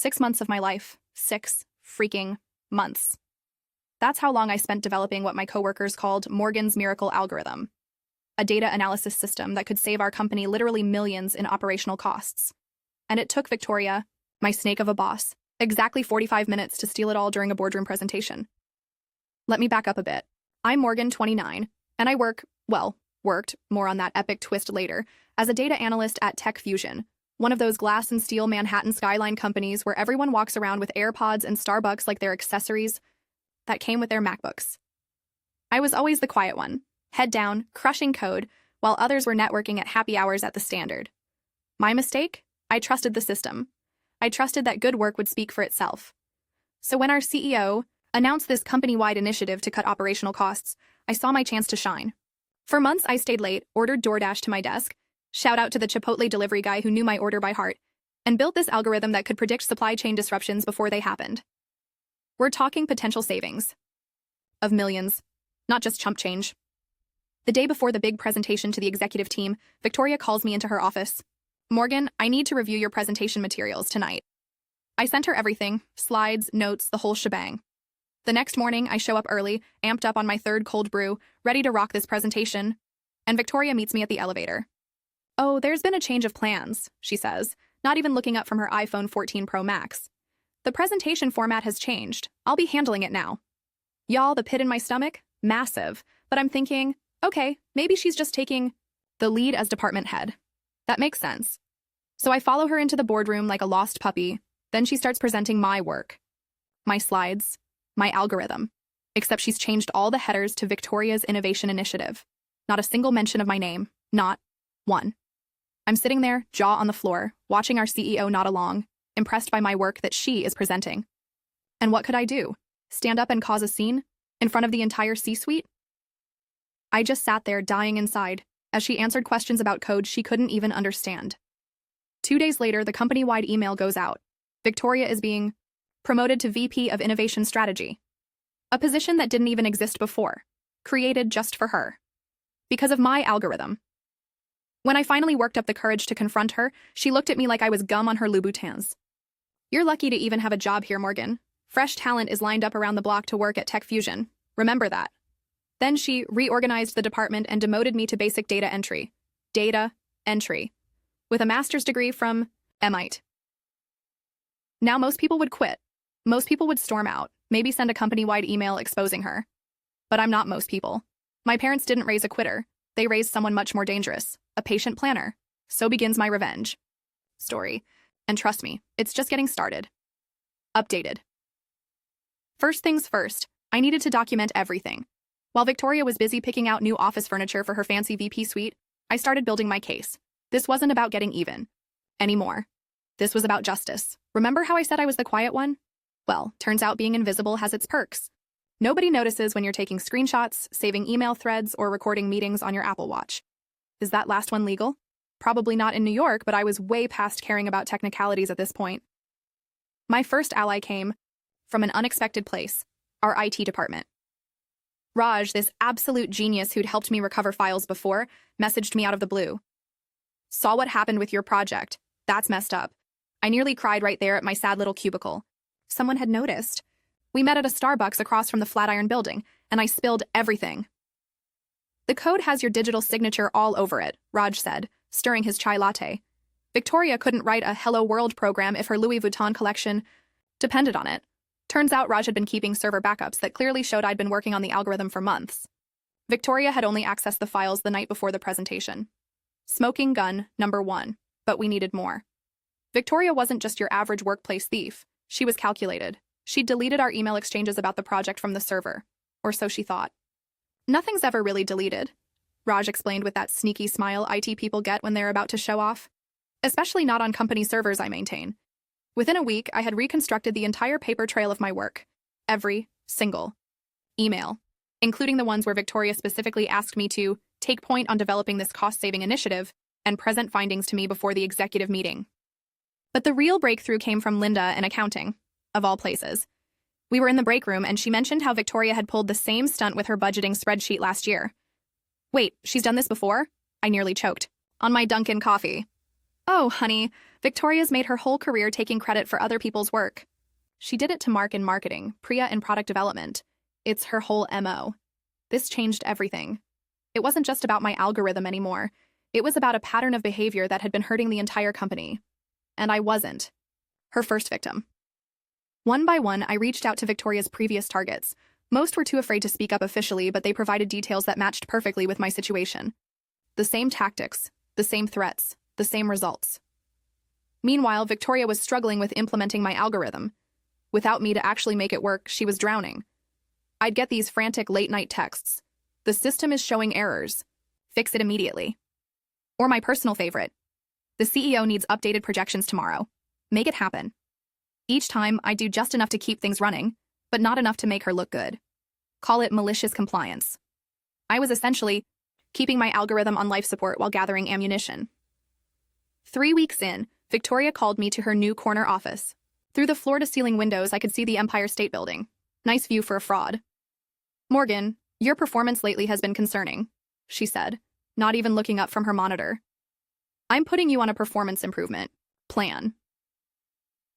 6 months of my life. 6 freaking months. That's how long I spent developing what my coworkers called Morgan's Miracle Algorithm, a data analysis system that could save our company literally millions in operational costs. And it took Victoria, my snake of a boss, exactly 45 minutes to steal it all during a boardroom presentation. Let me back up a bit. I'm Morgan, 29, and I worked, more on that epic twist later, as a data analyst at Tech Fusion, one of those glass and steel Manhattan skyline companies where everyone walks around with AirPods and Starbucks like their accessories that came with their MacBooks. I was always the quiet one, head down, crushing code, while others were networking at happy hours at the Standard. My mistake? I trusted the system. I trusted that good work would speak for itself. So when our CEO announced this company-wide initiative to cut operational costs, I saw my chance to shine. For months, I stayed late, ordered DoorDash to my desk, shout out to the Chipotle delivery guy who knew my order by heart, and built this algorithm that could predict supply chain disruptions before they happened. We're talking potential savings of millions, not just chump change. The day before the big presentation to the executive team, Victoria calls me into her office. Morgan, I need to review your presentation materials tonight. I sent her everything, slides, notes, the whole shebang. The next morning, I show up early, amped up on my third cold brew, ready to rock this presentation, and Victoria meets me at the elevator. Oh, there's been a change of plans, she says, not even looking up from her iPhone 14 Pro Max. The presentation format has changed. I'll be handling it now. Y'all, the pit in my stomach? Massive. But I'm thinking, okay, maybe she's just taking the lead as department head. That makes sense. So I follow her into the boardroom like a lost puppy. Then she starts presenting my work. My slides. My algorithm. Except she's changed all the headers to Victoria's Innovation Initiative. Not a single mention of my name. Not one. I'm sitting there, jaw on the floor, watching our CEO nod along, impressed by my work that she is presenting. And what could I do? Stand up and cause a scene? In front of the entire C-suite? I just sat there dying inside, as she answered questions about code she couldn't even understand. 2 days later, the company-wide email goes out. Victoria is being promoted to VP of Innovation Strategy, a position that didn't even exist before, created just for her. Because of my algorithm. When I finally worked up the courage to confront her, she looked at me like I was gum on her Louboutins. You're lucky to even have a job here, Morgan. Fresh talent is lined up around the block to work at Tech Fusion. Remember that. Then she reorganized the department and demoted me to basic data entry. Data entry. With a master's degree from MIT. Now most people would quit. Most people would storm out, maybe send a company-wide email exposing her. But I'm not most people. My parents didn't raise a quitter. They raised someone much more dangerous, a patient planner. So begins my revenge story. And trust me, it's just getting started. Updated. First things first, I needed to document everything. While Victoria was busy picking out new office furniture for her fancy VP suite, I started building my case. This wasn't about getting even anymore. This was about justice. Remember how I said I was the quiet one? Well, turns out being invisible has its perks. Nobody notices when you're taking screenshots, saving email threads, or recording meetings on your Apple Watch. Is that last one legal? Probably not in New York, but I was way past caring about technicalities at this point. My first ally came from an unexpected place, our IT department. Raj, this absolute genius who'd helped me recover files before, messaged me out of the blue. Saw what happened with your project. That's messed up. I nearly cried right there at my sad little cubicle. Someone had noticed. We met at a Starbucks across from the Flatiron building, and I spilled everything. The code has your digital signature all over it, Raj said, stirring his chai latte. Victoria couldn't write a Hello World program if her Louis Vuitton collection depended on it. Turns out Raj had been keeping server backups that clearly showed I'd been working on the algorithm for months. Victoria had only accessed the files the night before the presentation. Smoking gun, number 1. But we needed more. Victoria wasn't just your average workplace thief. She was calculated. She'd deleted our email exchanges about the project from the server. Or so she thought. Nothing's ever really deleted, Raj explained with that sneaky smile IT people get when they're about to show off. Especially not on company servers I maintain. Within a week, I had reconstructed the entire paper trail of my work. Every single email, including the ones where Victoria specifically asked me to take point on developing this cost-saving initiative and present findings to me before the executive meeting. But the real breakthrough came from Linda in accounting, of all places. We were in the break room and she mentioned how Victoria had pulled the same stunt with her budgeting spreadsheet last year. Wait, she's done this before? I nearly choked. On my Dunkin' coffee. Oh, honey, Victoria's made her whole career taking credit for other people's work. She did it to Mark in marketing, Priya in product development. It's her whole MO. This changed everything. It wasn't just about my algorithm anymore. It was about a pattern of behavior that had been hurting the entire company. And I wasn't her first victim. One by one, I reached out to Victoria's previous targets. Most were too afraid to speak up officially, but they provided details that matched perfectly with my situation. The same tactics, the same threats, the same results. Meanwhile, Victoria was struggling with implementing my algorithm. Without me to actually make it work, she was drowning. I'd get these frantic late-night texts. The system is showing errors. Fix it immediately. Or my personal favorite. The CEO needs updated projections tomorrow. Make it happen. Each time, I do just enough to keep things running, but not enough to make her look good. Call it malicious compliance. I was essentially keeping my algorithm on life support while gathering ammunition. 3 weeks in, Victoria called me to her new corner office. Through the floor-to-ceiling windows, I could see the Empire State Building. Nice view for a fraud. "Morgan, your performance lately has been concerning," she said, not even looking up from her monitor. "I'm putting you on a performance improvement plan."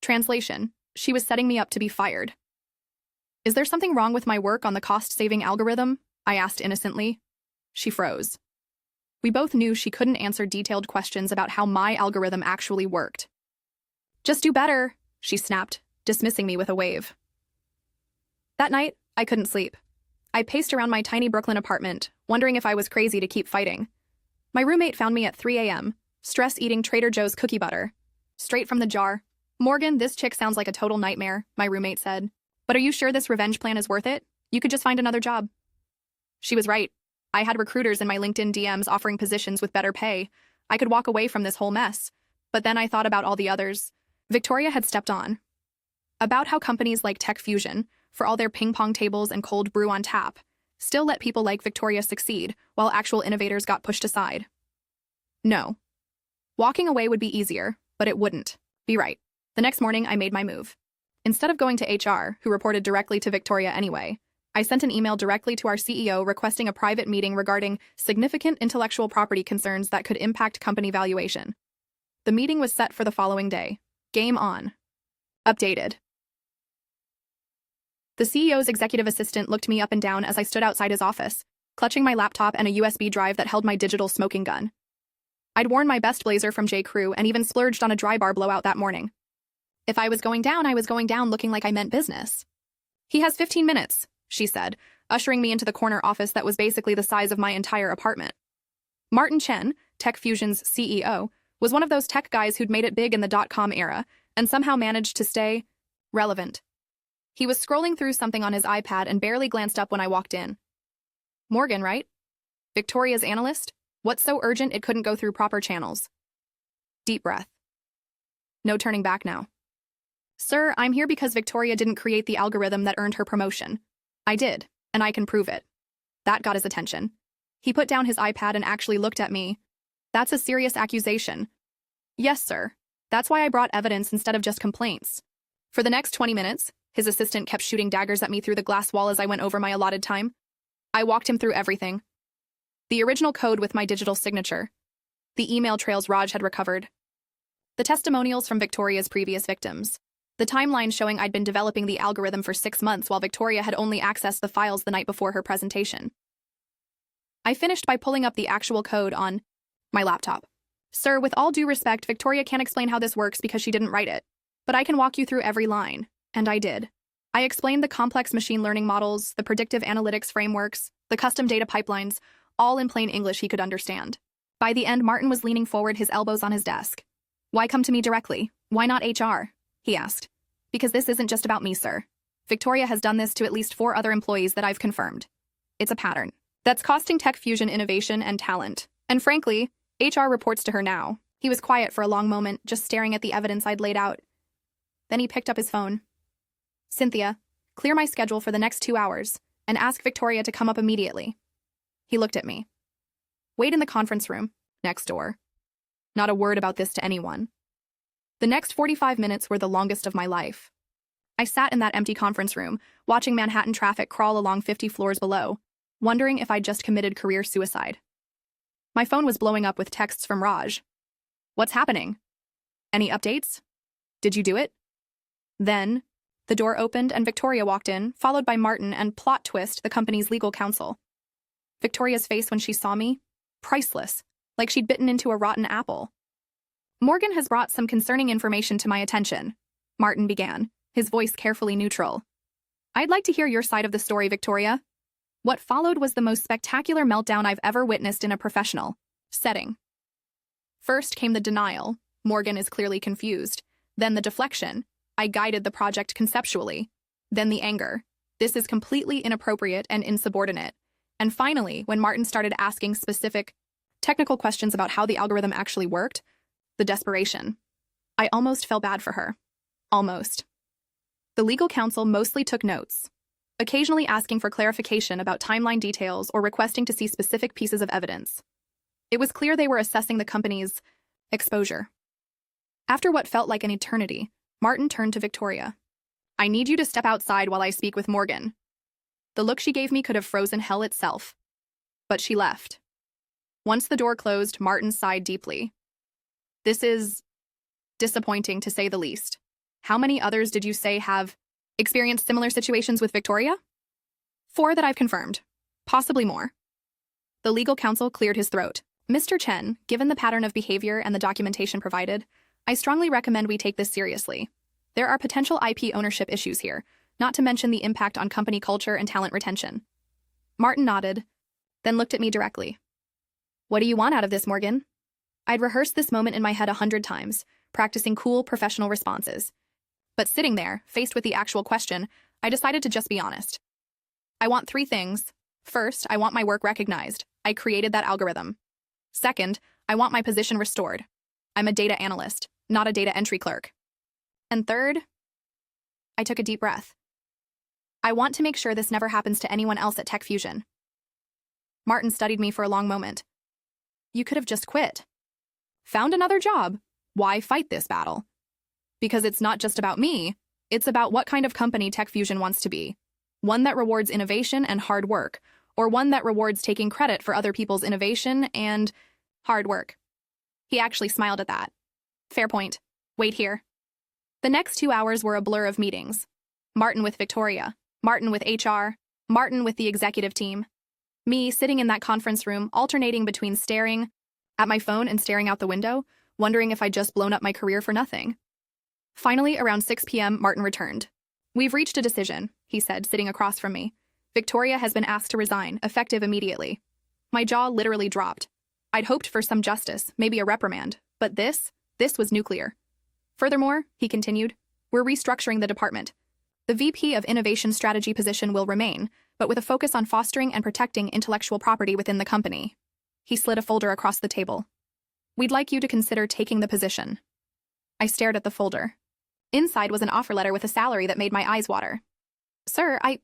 Translation: she was setting me up to be fired. "Is there something wrong with my work on the cost-saving algorithm?" I asked innocently. She froze. We both knew she couldn't answer detailed questions about how my algorithm actually worked. "Just do better," she snapped, dismissing me with a wave. That night, I couldn't sleep. I paced around my tiny Brooklyn apartment, wondering if I was crazy to keep fighting. My roommate found me at 3 a.m., stress-eating Trader Joe's cookie butter. Straight from the jar. "Morgan, this chick sounds like a total nightmare," my roommate said. "But are you sure this revenge plan is worth it? You could just find another job." She was right. I had recruiters in my LinkedIn DMs offering positions with better pay. I could walk away from this whole mess. But then I thought about all the others Victoria had stepped on. About how companies like Tech Fusion, for all their ping-pong tables and cold brew on tap, still let people like Victoria succeed, while actual innovators got pushed aside. No. Walking away would be easier, but it wouldn't. Be right. The next morning, I made my move. Instead of going to HR, who reported directly to Victoria anyway, I sent an email directly to our CEO requesting a private meeting regarding significant intellectual property concerns that could impact company valuation. The meeting was set for the following day. Game on. Updated. The CEO's executive assistant looked me up and down as I stood outside his office, clutching my laptop and a USB drive that held my digital smoking gun. I'd worn my best blazer from J.Crew and even splurged on a dry bar blowout that morning. If I was going down, I was going down looking like I meant business. "He has 15 minutes, she said, ushering me into the corner office that was basically the size of my entire apartment. Martin Chen, Tech Fusion's CEO, was one of those tech guys who'd made it big in the dot-com era and somehow managed to stay relevant. He was scrolling through something on his iPad and barely glanced up when I walked in. "Morgan, right? Victoria's analyst? What's so urgent it couldn't go through proper channels?" Deep breath. No turning back now. "Sir, I'm here because Victoria didn't create the algorithm that earned her promotion. I did, and I can prove it." That got his attention. He put down his iPad and actually looked at me. "That's a serious accusation." "Yes, sir. That's why I brought evidence instead of just complaints." For the next 20 minutes, his assistant kept shooting daggers at me through the glass wall as I went over my allotted time. I walked him through everything. The original code with my digital signature. The email trails Raj had recovered. The testimonials from Victoria's previous victims. The timeline showing I'd been developing the algorithm for 6 months while Victoria had only accessed the files the night before her presentation. I finished by pulling up the actual code on my laptop. "Sir, with all due respect, Victoria can't explain how this works because she didn't write it. But I can walk you through every line." And I did. I explained the complex machine learning models, the predictive analytics frameworks, the custom data pipelines, all in plain English he could understand. By the end, Martin was leaning forward, his elbows on his desk. "Why come to me directly? Why not HR?" he asked. "Because this isn't just about me, sir. Victoria has done this to at least 4 other employees that I've confirmed. It's a pattern that's costing Tech Fusion innovation and talent. And frankly, HR reports to her now." He was quiet for a long moment, just staring at the evidence I'd laid out. Then he picked up his phone. "Cynthia, clear my schedule for the next 2 hours and ask Victoria to come up immediately." He looked at me. "Wait in the conference room, next door." Not a word about this to anyone. The next 45 minutes were the longest of my life. I sat in that empty conference room, watching Manhattan traffic crawl along 50 floors below, wondering if I'd just committed career suicide. My phone was blowing up with texts from Raj. "What's happening?" Any updates? Did you do it? Then, the door opened and Victoria walked in, followed by Martin and, plot twist, the company's legal counsel. Victoria's face when she saw me? Priceless, like she'd bitten into a rotten apple. Morgan has brought some concerning information to my attention, Martin began, his voice carefully neutral. I'd like to hear your side of the story, Victoria. What followed was the most spectacular meltdown I've ever witnessed in a professional setting. First came the denial. Morgan is clearly confused. Then the deflection. I guided the project conceptually. Then the anger. This is completely inappropriate and insubordinate. And finally, when Martin started asking specific, technical questions about how the algorithm actually worked, the desperation. I almost felt bad for her. Almost. The legal counsel mostly took notes, occasionally asking for clarification about timeline details or requesting to see specific pieces of evidence. It was clear they were assessing the company's exposure. After what felt like an eternity, Martin turned to Victoria. I need you to step outside while I speak with Morgan. The look she gave me could have frozen hell itself. But she left. Once the door closed, Martin sighed deeply. This is disappointing, to say the least. How many others did you say have experienced similar situations with Victoria? 4 that I've confirmed. Possibly more. The legal counsel cleared his throat. Mr. Chen, given the pattern of behavior and the documentation provided, I strongly recommend we take this seriously. There are potential IP ownership issues here, not to mention the impact on company culture and talent retention. Martin nodded, then looked at me directly. What do you want out of this, Morgan? I'd rehearsed this moment in my head 100 times, practicing cool, professional responses. But sitting there, faced with the actual question, I decided to just be honest. I want 3 things. First, I want my work recognized. I created that algorithm. Second, I want my position restored. I'm a data analyst, not a data entry clerk. And third, I took a deep breath. I want to make sure this never happens to anyone else at Tech Fusion. Martin studied me for a long moment. You could have just quit. Found another job. Why fight this battle? Because it's not just about me, it's about what kind of company Tech Fusion wants to be. One that rewards innovation and hard work, or one that rewards taking credit for other people's innovation and hard work. He actually smiled at that. Fair point. Wait here. The next 2 hours were a blur of meetings. Martin with Victoria, Martin with HR, Martin with the executive team. Me sitting in that conference room, alternating between staring at my phone and staring out the window, wondering if I'd just blown up my career for nothing. Finally, around 6 p.m., Martin returned. We've reached a decision, he said, sitting across from me. Victoria has been asked to resign, effective immediately. My jaw literally dropped. I'd hoped for some justice, maybe a reprimand, but this was nuclear. Furthermore, he continued, we're restructuring the department. The VP of Innovation Strategy position will remain, but with a focus on fostering and protecting intellectual property within the company. He slid a folder across the table. We'd like you to consider taking the position. I stared at the folder. Inside was an offer letter with a salary that made my eyes water. Sir, I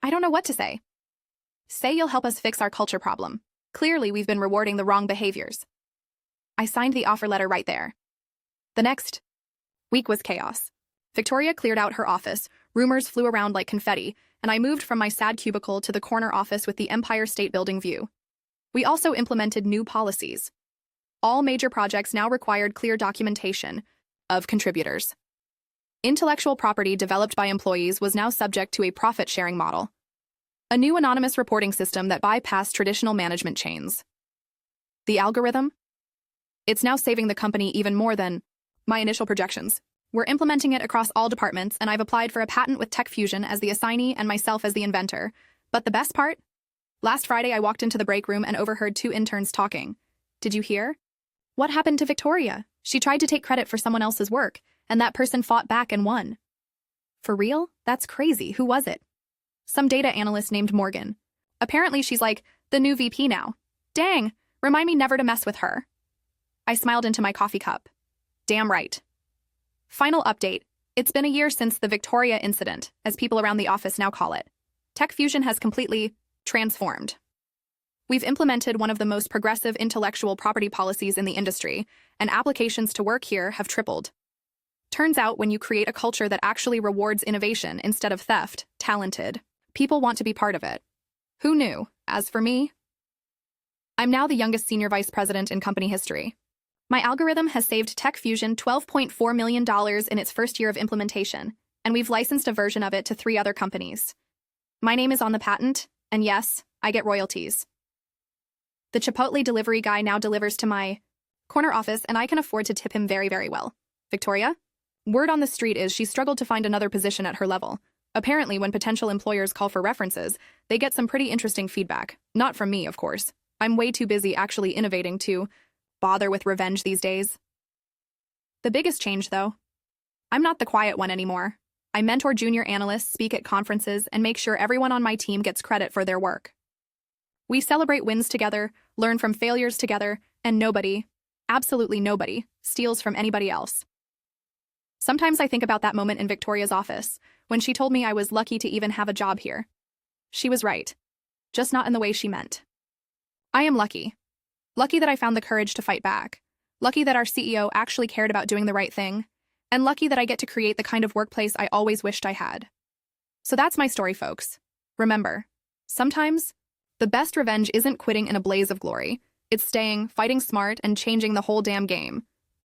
don't know what to say. Say you'll help us fix our culture problem. Clearly, we've been rewarding the wrong behaviors. I signed the offer letter right there. The next week was chaos. Victoria cleared out her office, rumors flew around like confetti, and I moved from my sad cubicle to the corner office with the Empire State Building view. We also implemented new policies. All major projects now required clear documentation of contributors. Intellectual property developed by employees was now subject to a profit-sharing model. A new anonymous reporting system that bypassed traditional management chains. The algorithm? It's now saving the company even more than my initial projections. We're implementing it across all departments, and I've applied for a patent with Tech Fusion as the assignee and myself as the inventor. But the best part? Last Friday, I walked into the break room and overheard 2 interns talking. Did you hear? What happened to Victoria? She tried to take credit for someone else's work, and that person fought back and won. For real? That's crazy. Who was it? Some data analyst named Morgan. Apparently she's like the new VP now. Dang, remind me never to mess with her. I smiled into my coffee cup. Damn right. Final update. It's been a year since the Victoria incident, as people around the office now call it. Tech Fusion has completely transformed. We've implemented one of the most progressive intellectual property policies in the industry, and applications to work here have tripled. Turns out when you create a culture that actually rewards innovation instead of theft, talented, people want to be part of it. Who knew? As for me, I'm now the youngest senior vice president in company history. My algorithm has saved Tech Fusion $12.4 million in its first year of implementation, and we've licensed a version of it to 3 other companies. My name is on the patent, and yes, I get royalties. The Chipotle delivery guy now delivers to my corner office, and I can afford to tip him very, very well. Victoria? Word on the street is she struggled to find another position at her level. Apparently, when potential employers call for references, they get some pretty interesting feedback. Not from me, of course. I'm way too busy actually innovating to bother with revenge these days. The biggest change, though, I'm not the quiet one anymore. I mentor junior analysts, speak at conferences, and make sure everyone on my team gets credit for their work. We celebrate wins together, learn from failures together, and nobody, absolutely nobody, steals from anybody else. Sometimes I think about that moment in Victoria's office, when she told me I was lucky to even have a job here. She was right, just not in the way she meant. I am lucky. Lucky that I found the courage to fight back. Lucky that our CEO actually cared about doing the right thing. And lucky that I get to create the kind of workplace I always wished I had. So that's my story, folks. Remember, sometimes the best revenge isn't quitting in a blaze of glory. It's staying, fighting smart, and changing the whole damn game.